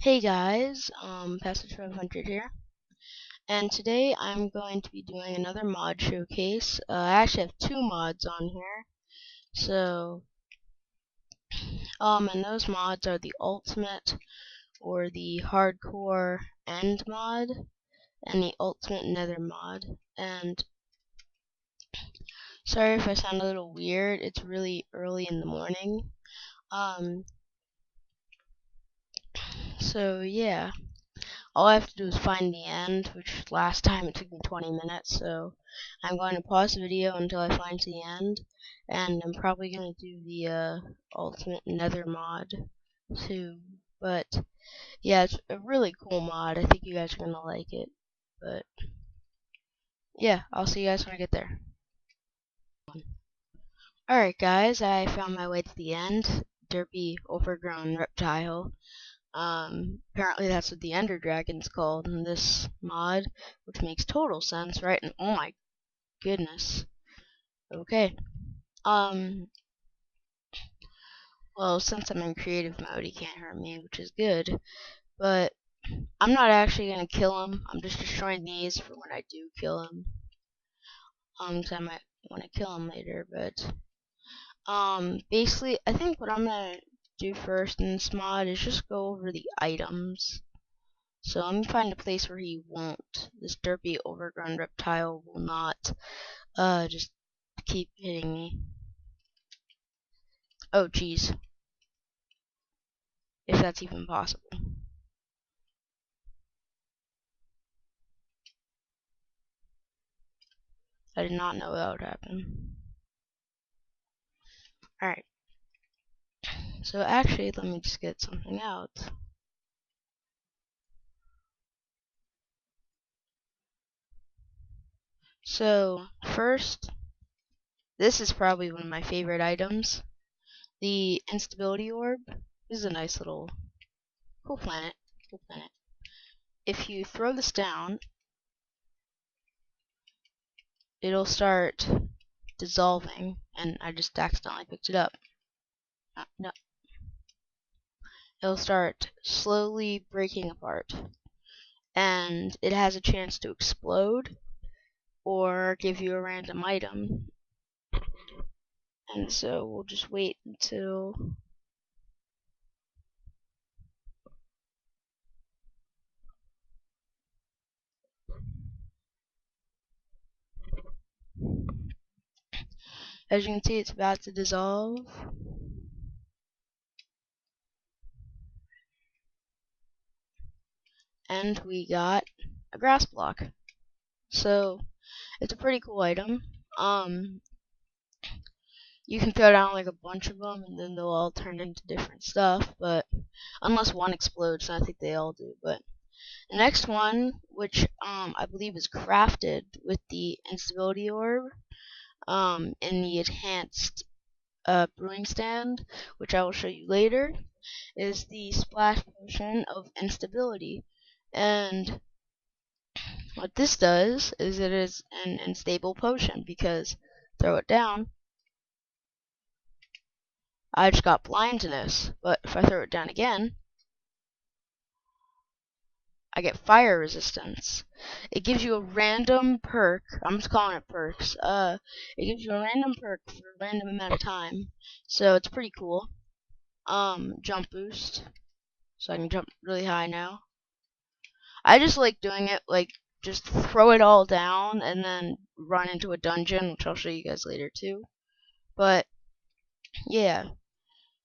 Hey guys, Passage 500 here, and today I'm going to be doing another mod showcase. I actually have two mods on here, so, and those mods are the Ultimate or the Hardcore End mod, and the Ultimate Nether mod. And sorry if I sound a little weird, it's really early in the morning. So yeah. All I have to do is find the end, which last time it took me 20 minutes, so I'm going to pause the video until I find the end, and I'm probably going to do the Ultimate Nether mod too. But yeah, it's a really cool mod. I think you guys are going to like it. But yeah, I'll see you guys when I get there. Alright guys, I found my way to the end. Derpy, overgrown reptile. Apparently that's what the Ender Dragon's called in this mod, which makes total sense, right? And oh my goodness. Okay. Well, since I'm in creative mode, he can't hurt me, which is good. But I'm not actually gonna kill him. I'm just destroying these for when I do kill him. 'Cause I might want to kill him later, but basically, I think what I'm gonna do first in this mod is just go over the items. So let me find a place where he won't. This derpy overgrown reptile will not just keep hitting me. Oh jeez. If that's even possible. I did not know that would happen. Alright. So actually, let me just get something out. So first, this is probably one of my favorite items. The instability orb. This is a nice little cool planet. Cool planet. If you throw this down, it'll start dissolving, and I just accidentally picked it up. No. It'll start slowly breaking apart, and it has a chance to explode or give you a random item. And so we'll just wait until as you can see, it's about to dissolve. And we got a grass block. So it's a pretty cool item. You can throw down like a bunch of them, and then they'll all turn into different stuff. But unless one explodes, and I think they all do. But the next one, which I believe is crafted with the instability orb, in the enhanced brewing stand, which I will show you later, is the splash potion of instability. And what this does is it is an unstable potion, because throw it down, I just got blindness, but if I throw it down again, I get fire resistance. It gives you a random perk. I'm just calling it perks. It gives you a random perk for a random amount of time, so it's pretty cool. Jump boost, so I can jump really high now. I just like doing it, like, just throw it all down and then run into a dungeon, which I'll show you guys later too. But yeah,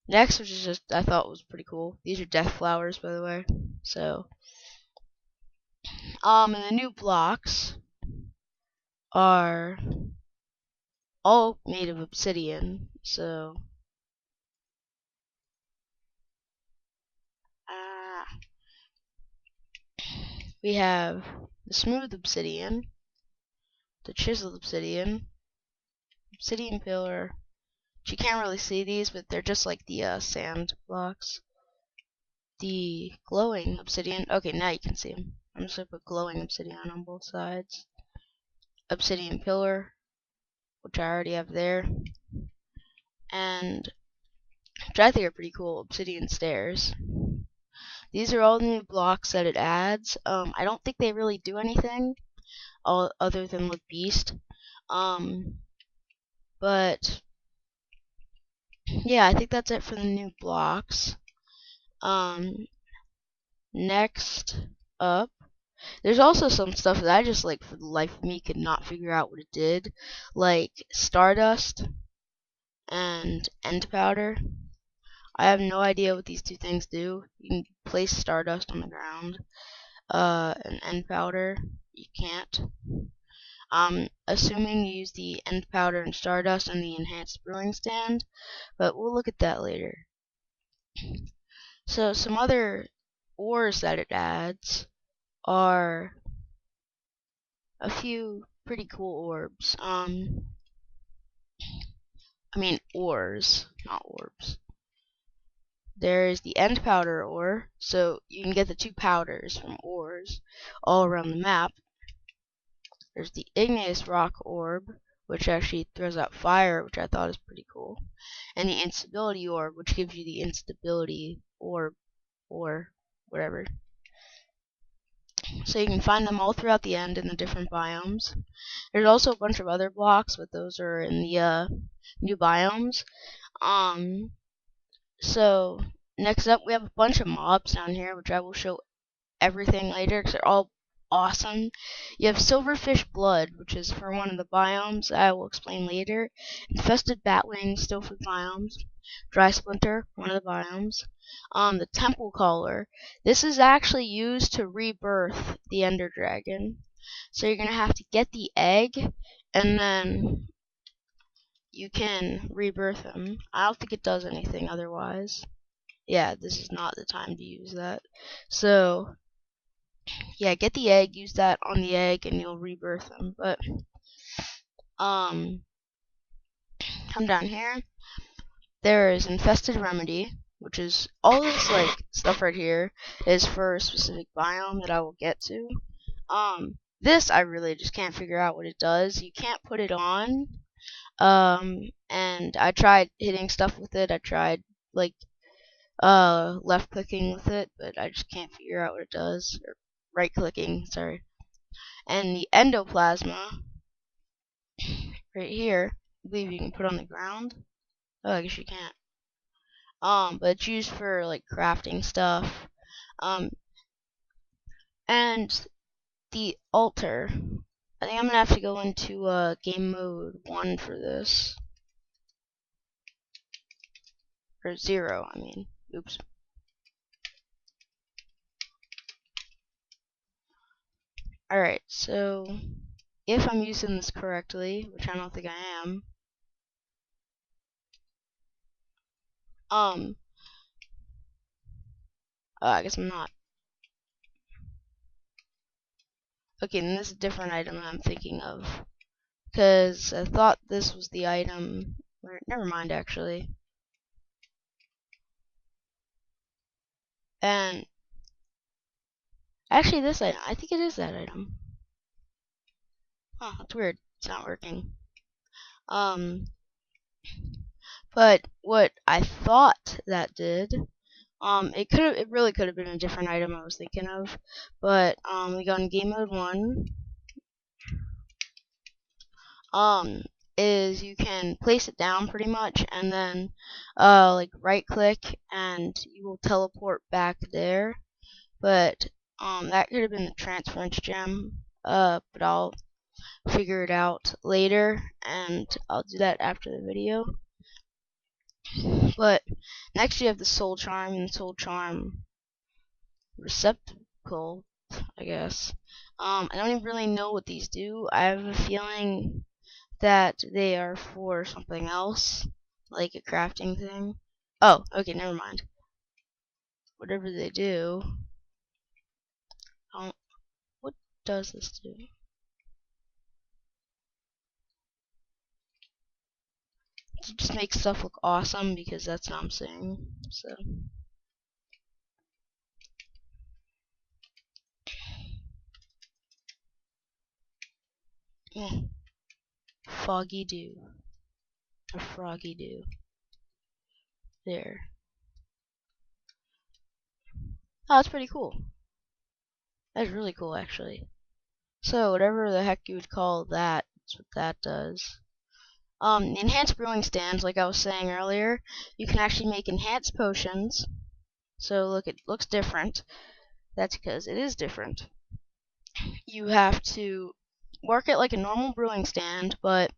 next, which is just I thought was pretty cool. These are death flowers, by the way. So and the new blocks are all made of obsidian. So we have the smooth obsidian, the chiseled obsidian, obsidian pillar. You can't really see these, but they're just like the sand blocks. The glowing obsidian. Okay, now you can see them. I'm just gonna put glowing obsidian on both sides. Obsidian pillar, which I already have there, and which I think are pretty cool, obsidian stairs. these are all the new blocks that it adds. I don't think they really do anything other than look beast. But yeah, I think that's it for the new blocks. Next up, there's also some stuff that I just, like, for the life of me could not figure out what it did, like Stardust and End Powder. I have no idea what these two things do. You can place Stardust on the ground, and End Powder you can't. Assuming you use the End Powder and Stardust and the Enhanced Brewing Stand, but we'll look at that later. So some other ores that it adds are a few pretty cool orbs. I mean ores, not orbs. There's the End Powder ore, so you can get the two powders from ores all around the map. There's the Igneous Rock orb, which actually throws out fire, which I thought is pretty cool. And the Instability orb, which gives you the Instability orb, or whatever. So you can find them all throughout the end in the different biomes. There's also a bunch of other blocks, but those are in the new biomes. So next up, we have a bunch of mobs down here, which I will show everything later because they're all awesome. You have Silverfish Blood, which is for one of the biomes I will explain later. Infested Batwing, still for the biomes. Dry Splinter, one of the biomes. The Temple Caller. This is actually used to rebirth the Ender Dragon. So you're going to have to get the egg, and then you can rebirth him. I don't think it does anything otherwise. Yeah, this is not the time to use that. So yeah, get the egg, use that on the egg, and you'll rebirth them. But come down here. There is Infested Remedy, which is all this like stuff right here is for a specific biome that I will get to. This I really just can't figure out what it does. You can't put it on. And I tried hitting stuff with it. I tried like left clicking with it, but I just can't figure out what it does. Or right clicking, sorry. And the Endoplasma right here, I believe you can put on the ground. Oh, I guess you can't. But it's used for like crafting stuff. And the altar. I think I'm gonna have to go into game mode 1 for this. Or 0, I mean. Oops. Alright, so if I'm using this correctly, which I don't think I am, I guess I'm not. Okay, then this is a different item that I'm thinking of. Because I thought this was the item. Never mind, actually. And actually, this item, I think it is that item. Huh, that's weird. It's not working. But what I thought that did, it really could have been a different item I was thinking of. But we go in game mode 1. Is you can place it down pretty much, and then like right click, and you will teleport back there. But that could have been the transference gem. But I'll figure it out later, and I'll do that after the video. But next you have the Soul Charm and Soul Charm Receptacle, I guess. I don't even really know what these do. I have a feeling that they are for something else, like a crafting thing. Oh, okay, never mind. Whatever they do. What does this do? It just makes stuff look awesome, because that's what I'm saying. So Foggy Dew. A Froggy Dew. There. Oh, that's pretty cool. That's really cool, actually. So, whatever the heck you would call that, that's what that does. Enhanced brewing stands, like I was saying earlier, you can actually make enhanced potions. So, look, it looks different. That's because it is different. You have to work it like a normal brewing stand, but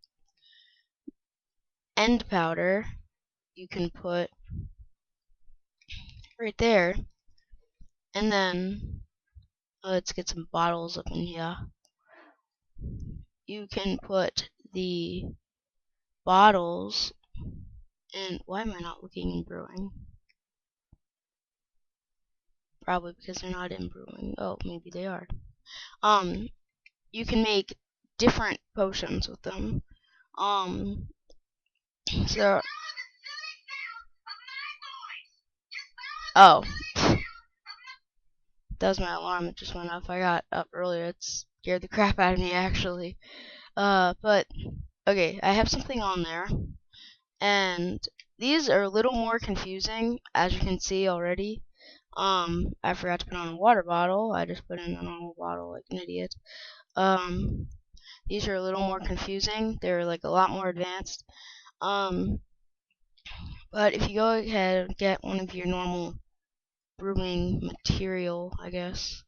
end powder you can put right there, and then let's get some bottles up in here. You can put the bottles in. Why am I not looking in brewing? Probably because they're not in brewing. Oh, maybe they are. You can make different potions with them. So oh, that was my alarm that just went off. I got up earlier. It scared the crap out of me actually. But okay, I have something on there, and these are a little more confusing, as you can see already. I forgot to put on a water bottle. I just put in a normal bottle like an idiot. Um, these are a little more confusing. They're like a lot more advanced. Um, but if you go ahead and get one of your normal brewing material, I guess.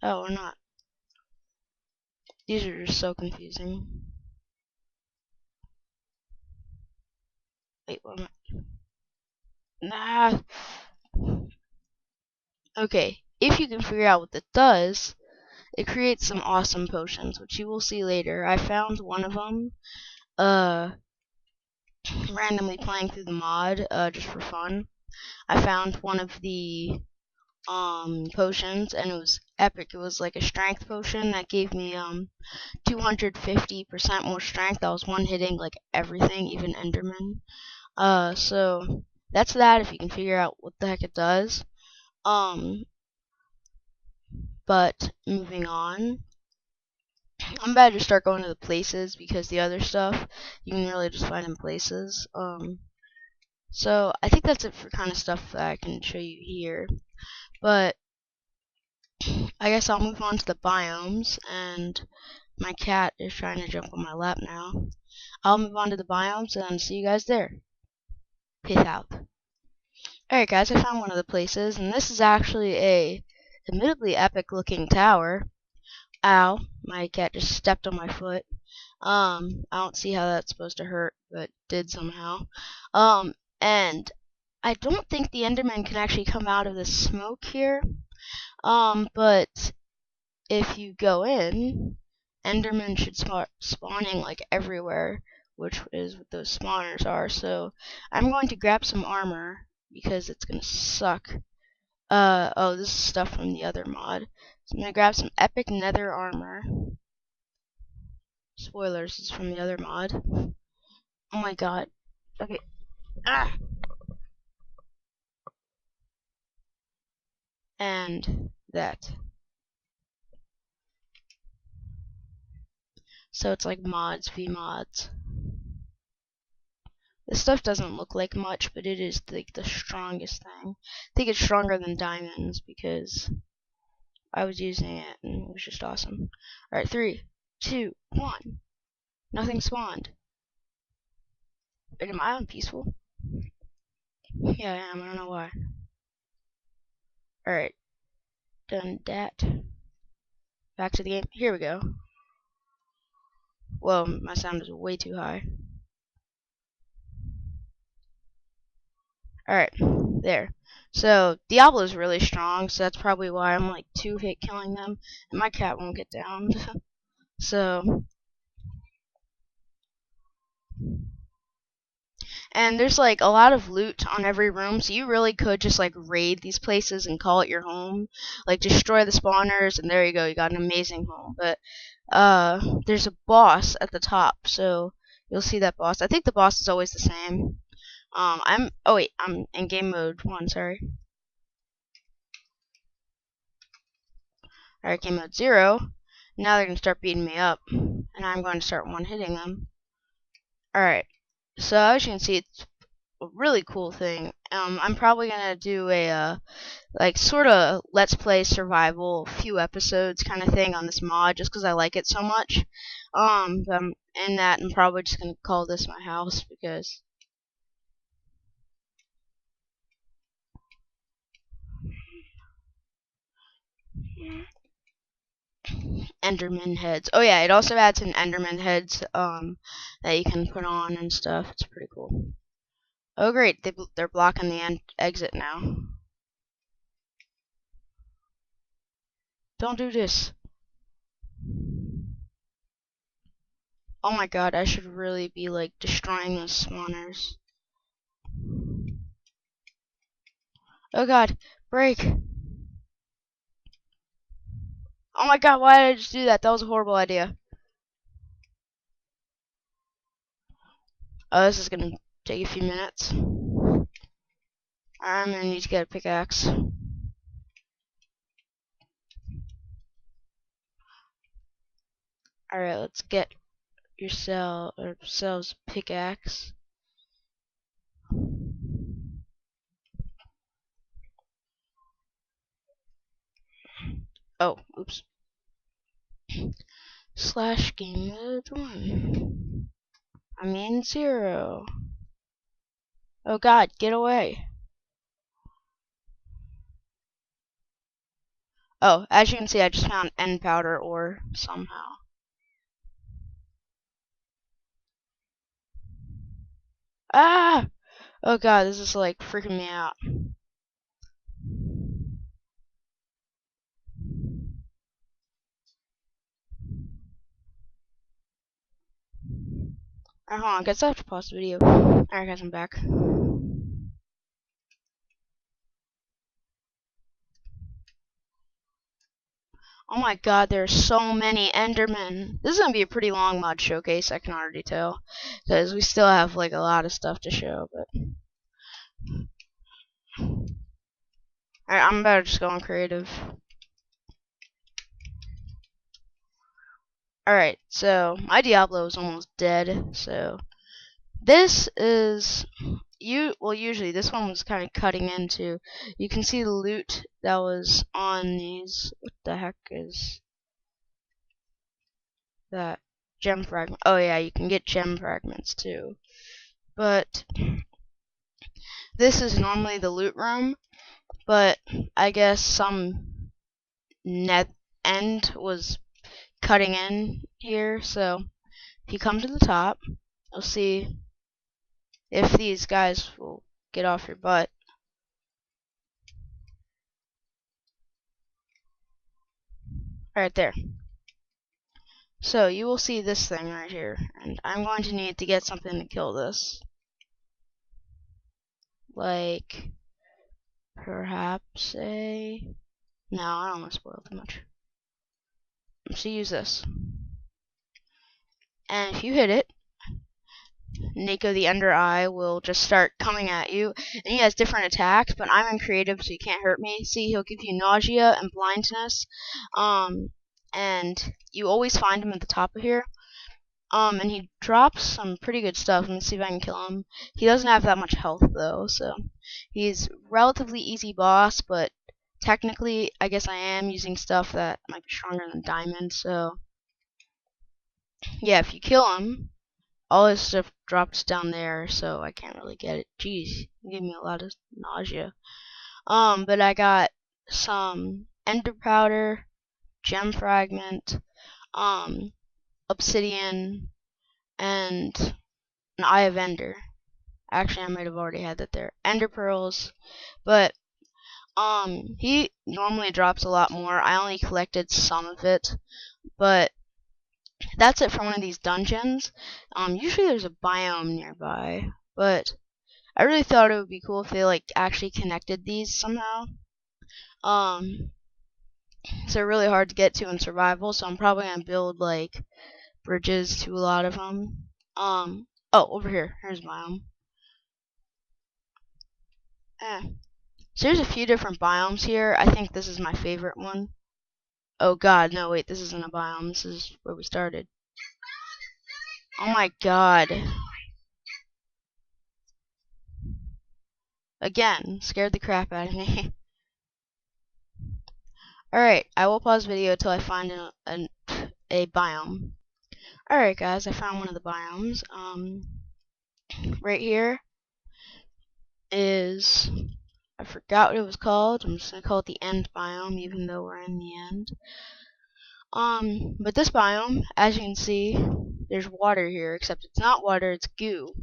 Oh, or not. These are just so confusing. Wait, what am I? Nah. Okay, if you can figure out what it does, it creates some awesome potions, which you will see later. I found one of them, randomly playing through the mod, just for fun. I found one of the potions, and it was epic. It was like a strength potion that gave me 250% more strength. I was one hitting like everything, even Enderman. So that's that. If you can figure out what the heck it does. But moving on, I'm about to start going to the places because the other stuff you can really just find in places. So I think that's it for kind of stuff that I can show you here. But I guess I'll move on to the biomes, and my cat is trying to jump on my lap now. I'll move on to the biomes and see you guys there. Peace out. Alright guys, I found one of the places, and this is actually a admittedly epic looking tower. Ow, my cat just stepped on my foot. I don't see how that's supposed to hurt, but it did somehow. And I don't think the Enderman can actually come out of the smoke here. But if you go in, Endermen should start spawning like everywhere, which is what those spawners are. So I'm going to grab some armor because it's gonna suck. Oh, this is stuff from the other mod. So I'm gonna grab some epic nether armor. Spoilers, it's from the other mod. Oh my god. Okay. Ah! And that. So it's like mods v mods. This stuff doesn't look like much, but it is like the strongest thing. I think it's stronger than diamonds because I was using it and it was just awesome. Alright, 3, 2, 1. Nothing spawned. Wait, am I on peaceful? Yeah, I am. I don't know why. Alright, done that. Back to the game. Here we go. Whoa, my sound is way too high. Alright, there. So, Diablo's really strong, so that's probably why I'm like 2-hit killing them, and my cat won't get down. So, and there's like a lot of loot on every room, so you really could just like raid these places and call it your home. Like destroy the spawners, and there you go, you got an amazing home. But there's a boss at the top, so you'll see that boss. I think the boss is always the same. I'm in game mode 1, sorry. Alright, game mode 0. Now they're gonna start beating me up, and I'm going to start one-hitting them. Alright. So as you can see, it's a really cool thing. I'm probably gonna do a like sort of let's play survival few episodes kind of thing on this mod just because I like it so much. And that I'm probably just gonna call this my house because Enderman heads. Oh yeah, it also adds an Enderman heads that you can put on and stuff. It's pretty cool. Oh great, they're blocking the exit now. Don't do this. Oh my god, I should really be like destroying those spawners. Oh god, break. Oh my god, why did I just do that? That was a horrible idea. Oh, this is gonna take a few minutes. I'm gonna need to get a pickaxe. Alright, let's get ourselves pickaxe. Oh, oops. Slash game mode 1. I mean 0. Oh god, get away. Oh, as you can see, I just found end powder ore somehow. Ah! Oh god, this is like freaking me out. Alright, hold on, guess I have to pause the video. Alright guys, I'm back. Oh my god, there's so many Endermen. This is gonna be a pretty long mod showcase, I can already tell. Because we still have like a lot of stuff to show, but alright, I'm about to just go on creative. Alright, so my Diablo is almost dead, so this is usually this one was kind of cutting into. You can see the loot that was on these. What the heck is that? Gem fragment. Oh yeah, you can get gem fragments too. But this is normally the loot room, but I guess some net end was cutting in here, so if you come to the top, you'll see if these guys will get off your butt. Right there. So you will see this thing right here, and I'm going to need to get something to kill this. Like, perhaps a... No, I don't want to spoil too much. So use this. And if you hit it, Nico the Ender Eye will just start coming at you. And he has different attacks, but I'm in creative, so he can't hurt me. See, he'll give you nausea and blindness. And you always find him at the top of here. And he drops some pretty good stuff. Let me see if I can kill him. He doesn't have that much health though, so he's relatively easy boss, but technically I guess I am using stuff that might be stronger than diamond, so yeah, if you kill him, all his stuff drops down there, so I can't really get it. Jeez, you gave me a lot of nausea. But I got some ender powder, gem fragment, obsidian, and an eye of ender. Actually, I might have already had that there. Ender pearls, but he normally drops a lot more. I only collected some of it, but that's it for one of these dungeons. Usually there's a biome nearby, but I really thought it would be cool if they like actually connected these somehow. So they're really hard to get to in survival, so I'm probably gonna build like bridges to a lot of them. Oh, over here. Here's biome. So there's a few different biomes here. I think this is my favorite one. Oh god, no wait, this isn't a biome. This is where we started. Oh my god. Again, scared the crap out of me. Alright, I will pause video until I find a biome. Alright guys, I found one of the biomes. Right here is, I forgot what it was called. I'm just gonna call it the end biome, even though we're in the end. But this biome, as you can see, there's water here, except it's not water, it's goo.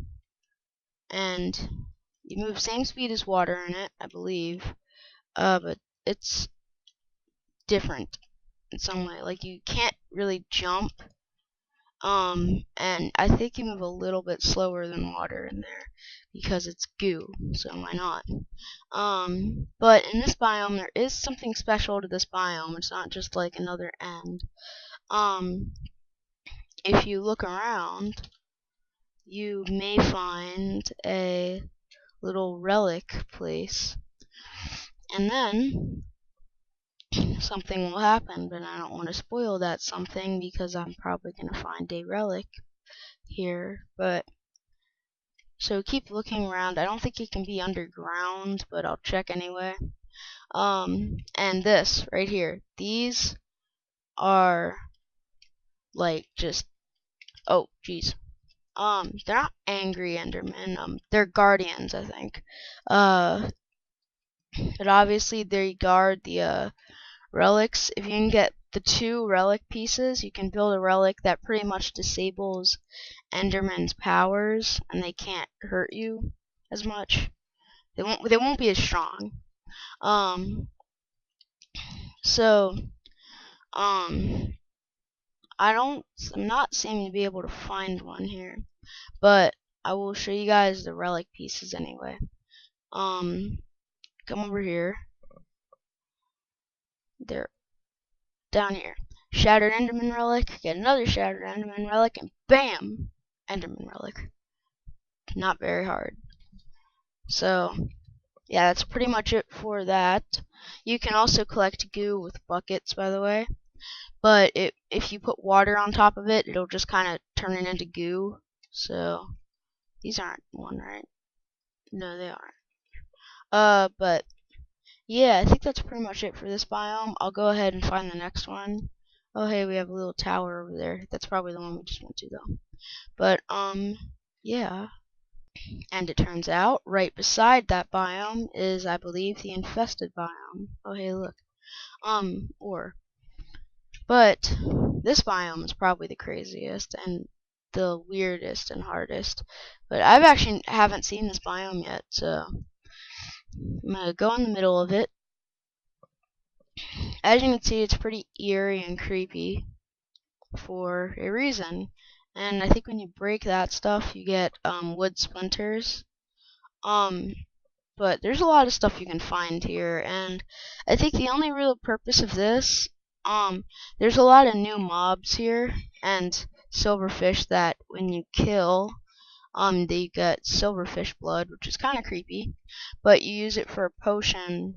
And you move same speed as water in it, I believe. But it's different in some way. Like, you can't really jump. And I think you move a little bit slower than water in there because it's goo, so why not? But in this biome, there is something special to this biome. It's not just like another end. If you look around, you may find a little relic place, and then something will happen, but I don't want to spoil that something because I'm probably going to find a relic here. But so keep looking around. I don't think it can be underground, but I'll check anyway. And this right here, these are like just, oh geez, they're not angry Endermen. They're guardians, I think. But obviously they guard the relics. If you can get the 2 relic pieces, you can build a relic that pretty much disables Enderman's powers, and they can't hurt you as much. They won't be as strong. So I'm not seeming to be able to find one here, but I will show you guys the relic pieces anyway. Come over here. They're down here. Shattered Enderman relic, get another Shattered Enderman relic, and bam! Enderman relic. Not very hard. So, yeah, that's pretty much it for that. You can also collect goo with buckets, by the way. But if you put water on top of it, it'll just kind of turn it into goo. So, these aren't one, right? No, they aren't. But yeah, I think that's pretty much it for this biome. I'll go ahead and find the next one. Oh, hey, we have a little tower over there. That's probably the one we just went to, though. But, yeah. And it turns out, right beside that biome is, I believe, the infested biome. Oh, hey, look. But this biome is probably the craziest and the weirdest and hardest. But I've actually haven't seen this biome yet, so I'm gonna go in the middle of it. As you can see, it's pretty eerie and creepy for a reason. And I think when you break that stuff, you get wood splinters. But there's a lot of stuff you can find here, and I think the only real purpose of this, there's a lot of new mobs here, and silverfish that when you kill, they get silverfish blood, which is kind of creepy, but you use it for a potion,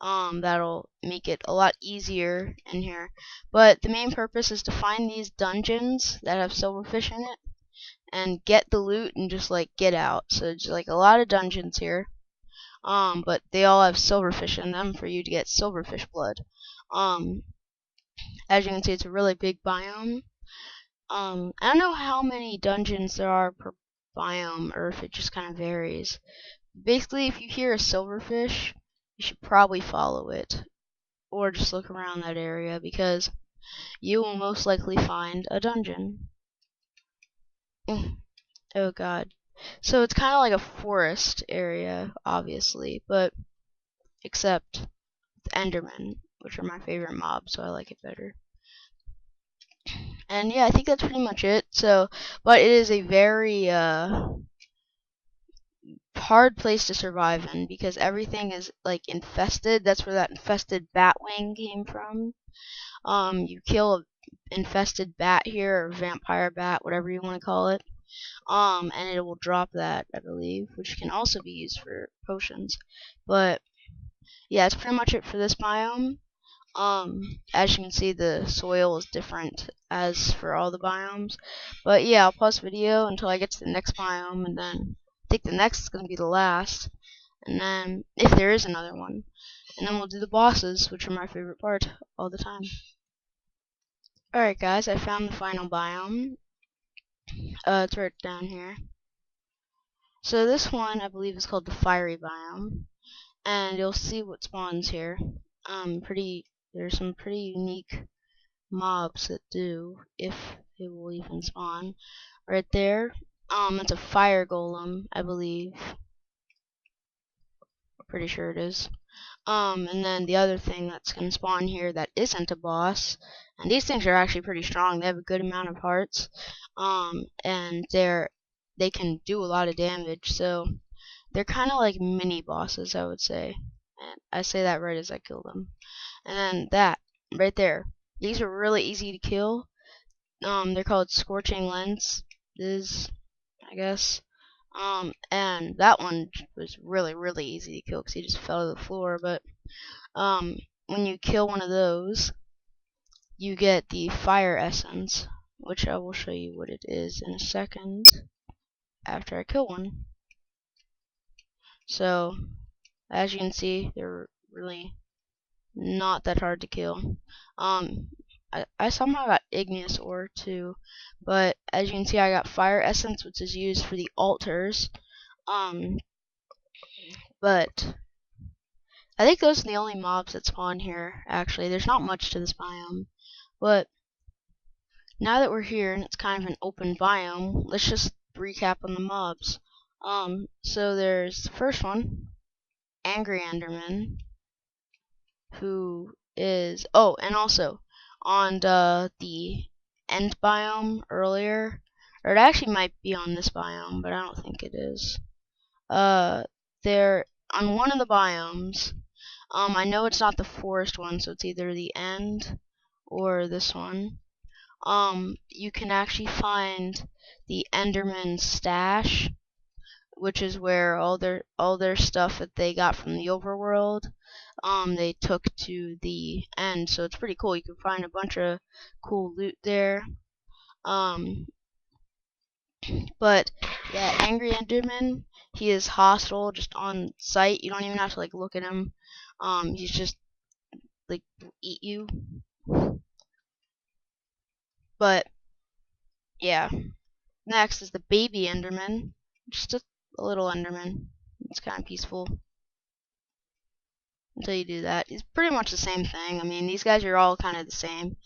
that'll make it a lot easier in here. But the main purpose is to find these dungeons that have silverfish in it, and get the loot and just like get out. So there's like a lot of dungeons here. But they all have silverfish in them for you to get silverfish blood. As you can see, it's a really big biome. I don't know how many dungeons there are per biome, or if it just kind of varies. Basically, if you hear a silverfish, you should probably follow it, or just look around that area, because you will most likely find a dungeon. Oh god. So it's kind of like a forest area, obviously, but except with Endermen, which are my favorite mob, so I like it better. And yeah, I think that's pretty much it. So, but it is a very hard place to survive in because everything is like infested. That's where that infested bat wing came from. You kill an infested bat here, or vampire bat, whatever you want to call it. And it will drop that, I believe, which can also be used for potions. But yeah, that's pretty much it for this biome. As you can see, the soil is different as for all the biomes. But yeah, I'll pause the video until I get to the next biome, and then I think the next is going to be the last. and then if there is another one, and then we'll do the bosses, which are my favorite part all the time. Alright guys, I found the final biome. It's right down here. So this one, I believe, is called the fiery biome, and you'll see what spawns here. There's some pretty unique mobs that do, if they will even spawn. Right there, it's a fire golem, I believe. Pretty sure it is. And then the other thing that's gonna spawn here that isn't a boss, and these things are actually pretty strong. They have a good amount of hearts, and they can do a lot of damage. So they're kind of like mini bosses, I would say. And I say that right as I kill them. And then that right there. These are really easy to kill. They're called scorching lenses, I guess. And that one was really easy to kill because he just fell to the floor. But when you kill one of those, you get the fire essence, which I will show you what it is in a second after I kill one. So, as you can see, they're really not that hard to kill. I somehow got igneous ore too, but as you can see, I got fire essence, which is used for the altars. But I think those are the only mobs that spawn here. Actually, there's not much to this biome, but now that we're here and it's kind of an open biome, let's just recap on the mobs. So there's the first one, Angry Enderman, who is and also on the end biome earlier, or it actually might be on this biome, but I don't think it is. They're on one of the biomes. I know it's not the forest one, so it's either the end or this one. You can actually find the Enderman stash, which is where all their stuff that they got from the overworld, they took to the end. So it's pretty cool. You can find a bunch of cool loot there. But yeah, Angry Enderman, he is hostile just on sight. You don't even have to like look at him. He's just like eat you. But yeah, next is the baby Enderman, just a little Enderman. It's kind of peaceful until you do that. It's pretty much the same thing. I mean, these guys are all kind of the same.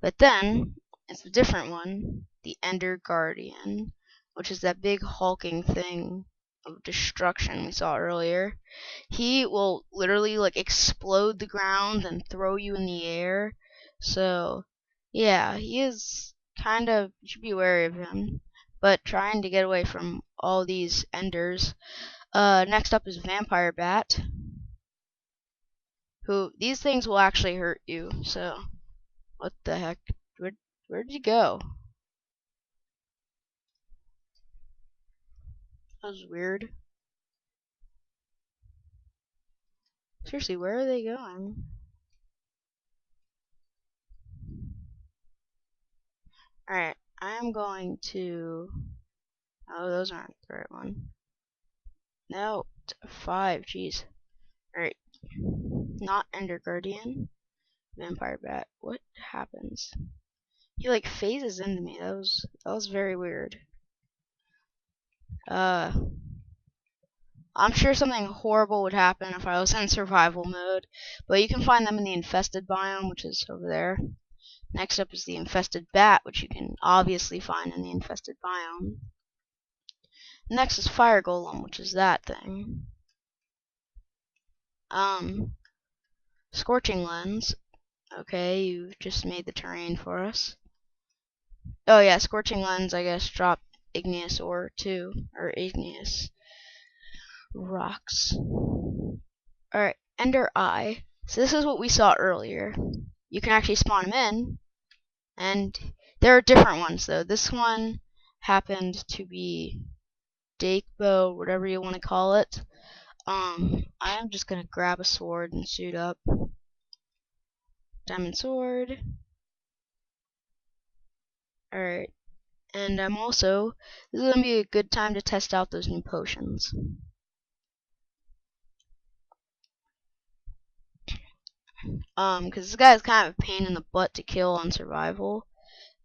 But then it's a different one, the Ender Guardian, which is that big hulking thing of destruction we saw earlier. He will literally like explode the ground and throw you in the air. So yeah, he is kind of, you should be wary of him. But trying to get away from all these enders. Next up is Vampire Bat, who these things will actually hurt you. So what the heck? Where'd you go? That was weird. Seriously, where are they going? Alright, I'm going to... Oh, those aren't the right one. No, 5, jeez. Alright, not Ender Guardian. Vampire Bat. What happens? He like phases into me. That was very weird. I'm sure something horrible would happen if I was in survival mode, but you can find them in the infested biome, which is over there. Next up is the infested bat, which you can obviously find in the infested biome. Next is fire golem, which is that thing. Scorching lens. Okay, you just made the terrain for us. Oh yeah, scorching lens, I guess, drop igneous ore too, or igneous rocks. Alright, Ender Eye. So this is what we saw earlier. You can actually spawn them in, and there are different ones though. This one happened to be Dakebo, whatever you want to call it. I'm just gonna grab a sword and suit up. Diamond sword. Alright, and I'm also, this is gonna be a good time to test out those new potions. Because this guy is kind of a pain in the butt to kill on survival.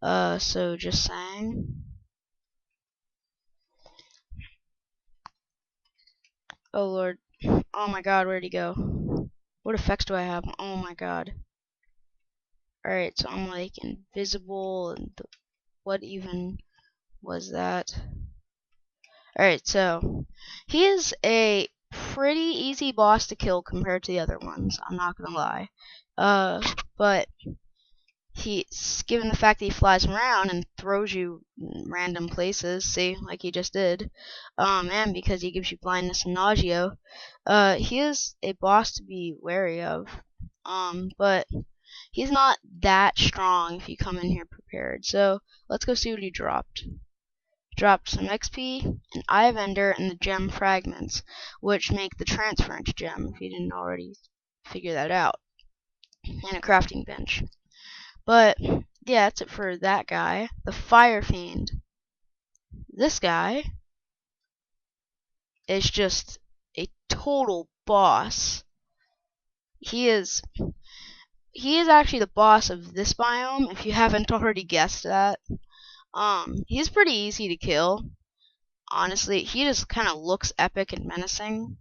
So just saying. Oh lord. Oh my god, where'd he go? What effects do I have? Oh my god. Alright, so I'm like invisible, and what even was that? Alright, so he is a pretty easy boss to kill compared to the other ones, I'm not gonna lie. But he's given the fact that he flies around and throws you in random places, see, like he just did, and because he gives you blindness and nausea, he is a boss to be wary of. But he's not that strong if you come in here prepared. So let's go see what he dropped. Dropped some XP, an Eye of Ender, and the gem fragments, which make the transference gem, if you didn't already figure that out, and a crafting bench. But yeah, that's it for that guy. The Fire Fiend. This guy is just a total boss. He is actually the boss of this biome, if you haven't already guessed that. He's pretty easy to kill. Honestly, he just kind of looks epic and menacing.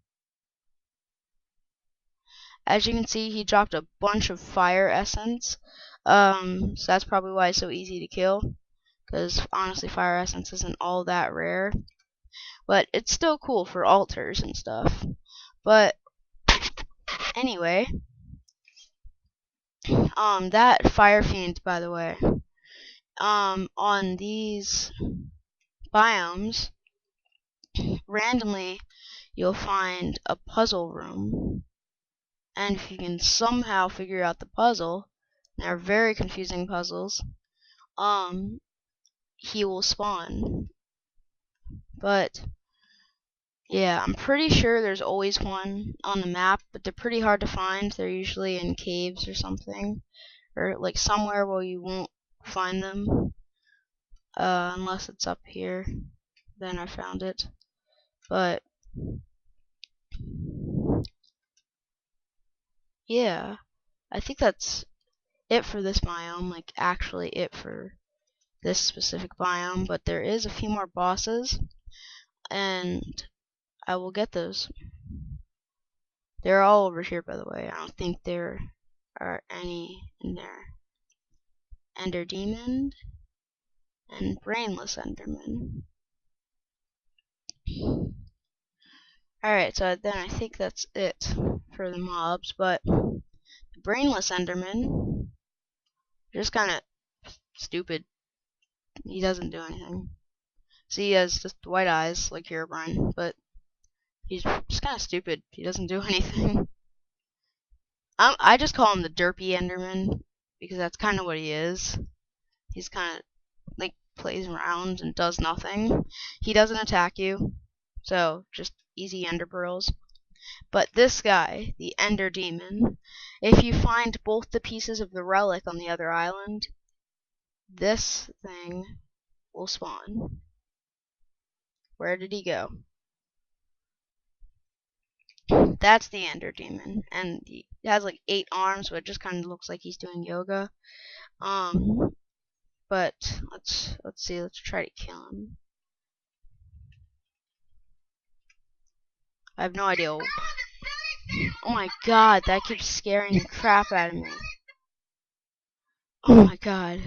As you can see, he dropped a bunch of fire essence. So that's probably why it's so easy to kill. Because honestly, fire essence isn't all that rare. But it's still cool for altars and stuff. But anyway, that fire fiend, by the way, on these biomes, randomly you'll find a puzzle room, and if you can somehow figure out the puzzle, they're very confusing puzzles, he will spawn. But yeah, I'm pretty sure there's always one on the map, but they're pretty hard to find. They're usually in caves or something, or like somewhere where you won't find them, unless it's up here. Then I found it. But yeah, I think that's it for this biome, like actually it for this specific biome, but there is a few more bosses, and I will get those. They're all over here, by the way. I don't think there are any in there. Ender Demon and Brainless Enderman. Alright, so then I think that's it for the mobs, but the Brainless Enderman, just kind of stupid. He doesn't do anything. See, he has just white eyes, like Herobrine, but he's just kind of stupid. He doesn't do anything. I just call him the Derpy Enderman, because that's kind of what he is. He's kind of, like, plays around and does nothing. He doesn't attack you, so just easy Ender Pearls. But this guy, the Ender Demon, if you find both the pieces of the relic on the other island, this thing will spawn. Where did he go? That's the Ender Demon, and he has like 8 arms, so it just kind of looks like he's doing yoga. But let's see. Let's try to kill him. I have no idea. Oh my god, that keeps scaring the crap out of me. Oh my god.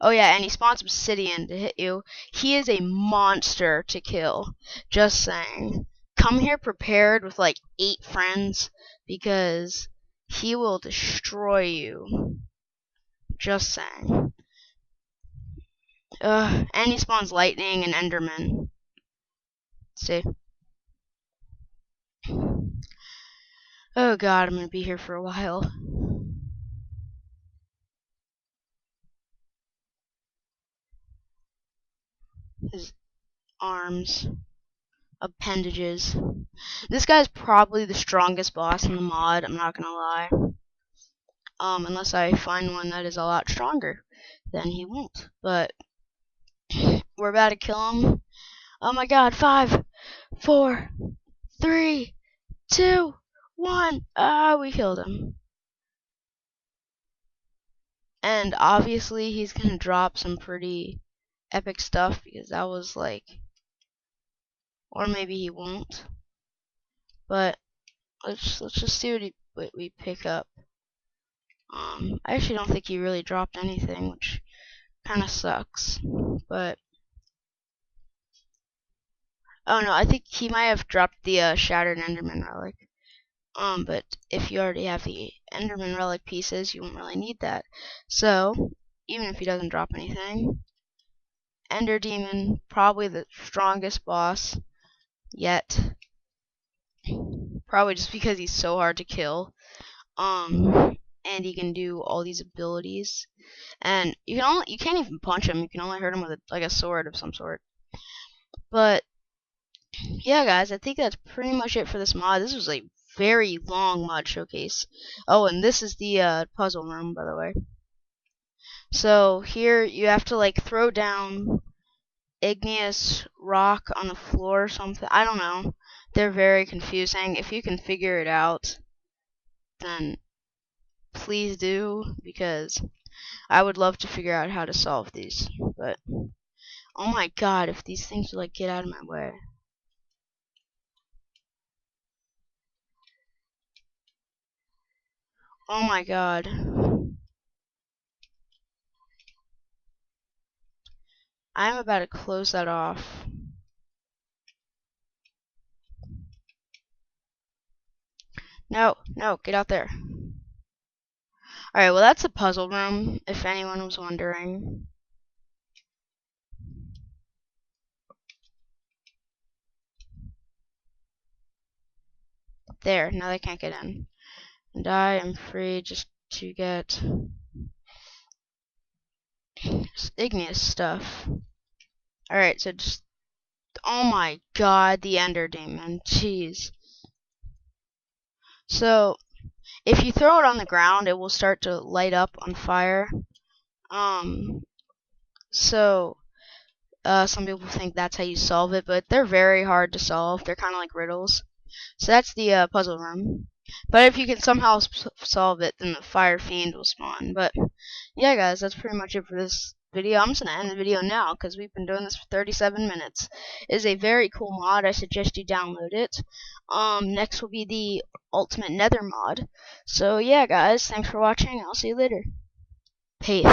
Oh yeah, and he spawns obsidian to hit you. He is a monster to kill. Just saying. Come here prepared with like 8 friends, because he will destroy you. Just saying. And he spawns lightning and enderman. See? Oh god, I'm gonna be here for a while. His arms, appendages. This guy's probably the strongest boss in the mod, I'm not gonna lie. Unless I find one that is a lot stronger, then he won't. But we're about to kill him. Oh my god, 5, 4, 3, 2, 1. Ah, we killed him. And obviously he's gonna drop some pretty epic stuff because that was like, or maybe he won't. But let's just see what we pick up. I actually don't think he really dropped anything, which kind of sucks. But oh no, I think he might have dropped the Shattered Enderman Relic. But if you already have the Enderman Relic pieces, you won't really need that. So even if he doesn't drop anything, Ender Demon, probably the strongest boss yet. Probably just because he's so hard to kill. And he can do all these abilities. And you can't even punch him. You can only hurt him with like a sword of some sort. But yeah, guys, I think that's pretty much it for this mod. This was a very long mod showcase. Oh, and this is the puzzle room, by the way. So here you have to like throw down igneous rock on the floor or something. I don't know. They're very confusing. If you can figure it out, then please do, because I would love to figure out how to solve these. But oh my god, if these things would like get out of my way. Oh my god. I'm about to close that off. No, no, get out there. Alright, well that's a puzzle room, if anyone was wondering. There, now they can't get in. And I am free just to get igneous stuff. Alright, so just... Oh my god, the Ender Demon. Jeez. So, if you throw it on the ground, it will start to light up on fire. So some people think that's how you solve it, but they're very hard to solve. They're kind of like riddles. So that's the puzzle room. But if you can somehow solve it, then the fire fiend will spawn. But yeah, guys, that's pretty much it for this video. I'm just gonna end the video now because we've been doing this for 37 minutes. It is a very cool mod. I suggest you download it. Next will be the Ultimate Nether mod. So yeah, guys, thanks for watching. I'll see you later. Peace.